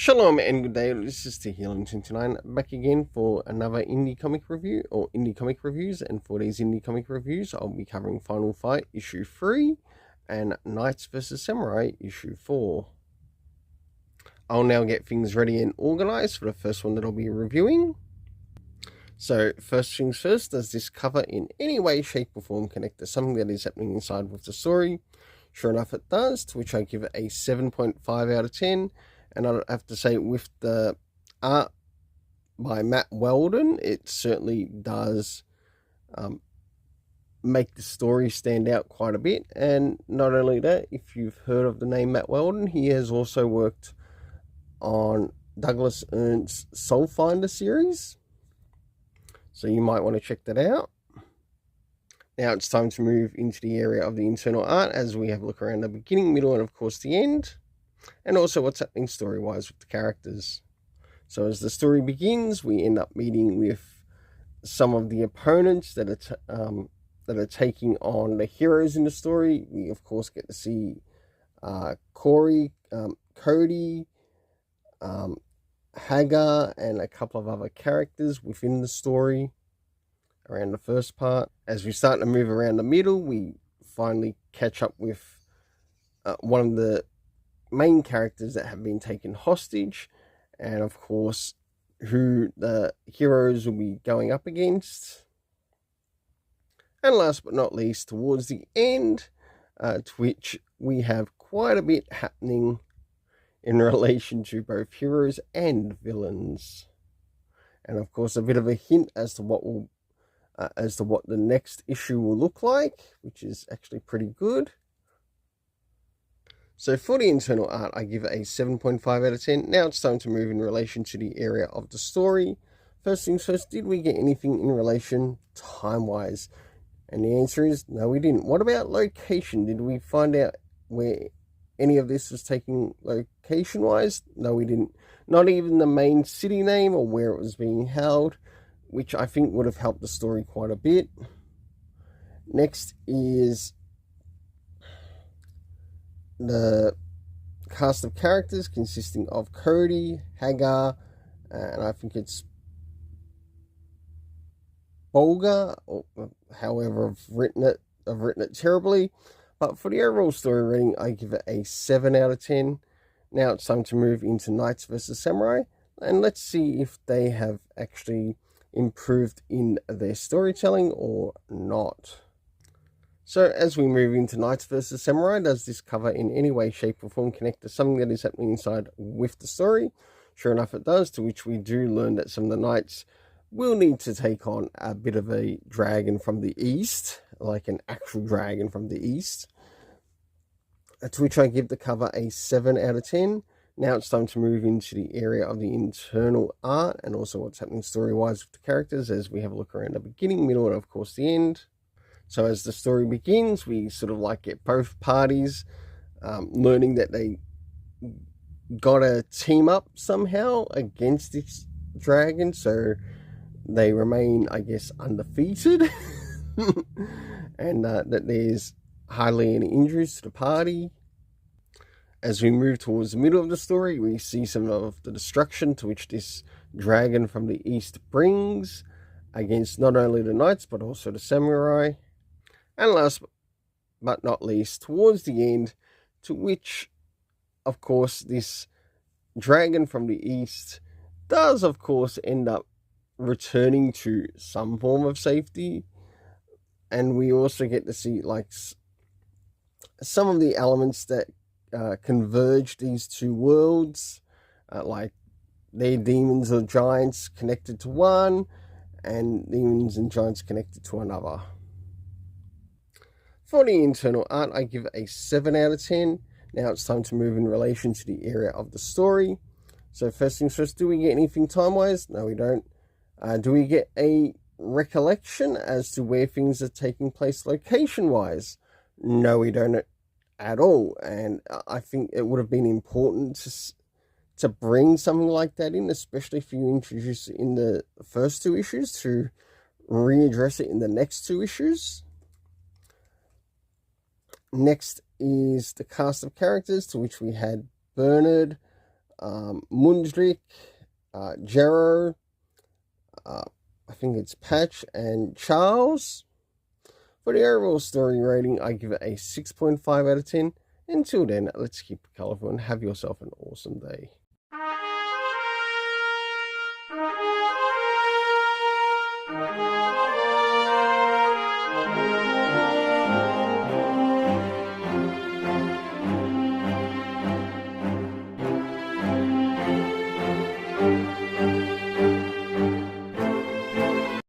Shalom and good day, this is the Healing29 back again for another indie comic review, or indie comic reviews, and for these indie comic reviews I'll be covering Final Fight issue 3 and Knights vs Samurai issue 4. I'll now get things ready and organised for the first one that I'll be reviewing. So first things first, does this cover in any way, shape or form connect to something that is happening inside with the story? Sure enough it does, to which I give it a 7.5 out of 10. And I have to say, with the art by Matt Weldon, it certainly does make the story stand out quite a bit. And not only that, if you've heard of the name Matt Weldon, he has also worked on Douglas Ernst's Soul Finder series. So you might want to check that out. Now it's time to move into the area of the internal art as we have a look around the beginning, middle, and of course the end. And also what's happening story-wise with the characters. So as the story begins, we end up meeting with some of the opponents that are taking on the heroes in the story. We of course get to see Corey, Cody, Hagar, and a couple of other characters within the story around the first part. As we start to move around the middle, we finally catch up with one of the main characters that have been taken hostage, and of course who the heroes will be going up against. And last but not least, towards the end, to which we have quite a bit happening in relation to both heroes and villains, and of course a bit of a hint as to what the next issue will look like, which is actually pretty good. So for the internal art, I give it a 7.5 out of 10. Now it's time to move in relation to the area of the story. First things first, did we get anything in relation time-wise? And the answer is no, we didn't. What about location? Did we find out where any of this was taking location-wise? No, we didn't. Not even the main city name or where it was being held, which I think would have helped the story quite a bit. Next is the cast of characters consisting of Cody, Hagar, and I think it's Bolga, or however I've written it terribly. But for the overall story rating, I give it a 7 out of 10. Now it's time to move into Knights vs Samurai, and let's see if they have actually improved in their storytelling or not. So as we move into Knights vs Samurai, does this cover in any way, shape or form connect to something that is happening inside with the story? Sure enough it does, to which we do learn that some of the knights will need to take on a bit of a dragon from the east, like an actual dragon from the east. To which I give the cover a 7 out of 10. Now it's time to move into the area of the internal art and also what's happening story-wise with the characters as we have a look around the beginning, middle, and of course the end. So as the story begins, we sort of like get both parties learning that they gotta team up somehow against this dragon, so they remain, I guess, undefeated, and that there's hardly any injuries to the party. As we move towards the middle of the story, we see some of the destruction to which this dragon from the east brings against not only the knights but also the samurai. And last but not least, towards the end, to which, of course, this dragon from the east does, of course, end up returning to some form of safety. And we also get to see, like, some of the elements that converge these two worlds, like they're demons or giants connected to one, and demons and giants connected to another. For the internal art, I give it a 7 out of 10. Now it's time to move in relation to the area of the story. So first things first, do we get anything time-wise? No, we don't. Do we get a recollection as to where things are taking place location-wise? No, we don't at all. And I think it would have been important to bring something like that in, especially if you introduce it in the first two issues, to readdress it in the next two issues. Next is the cast of characters, to which we had Bernard, Mundrik, Jero, I think it's Patch, and Charles. For the overall story rating, I give it a 6.5 out of 10. Until then, let's keep it colourful and have yourself an awesome day.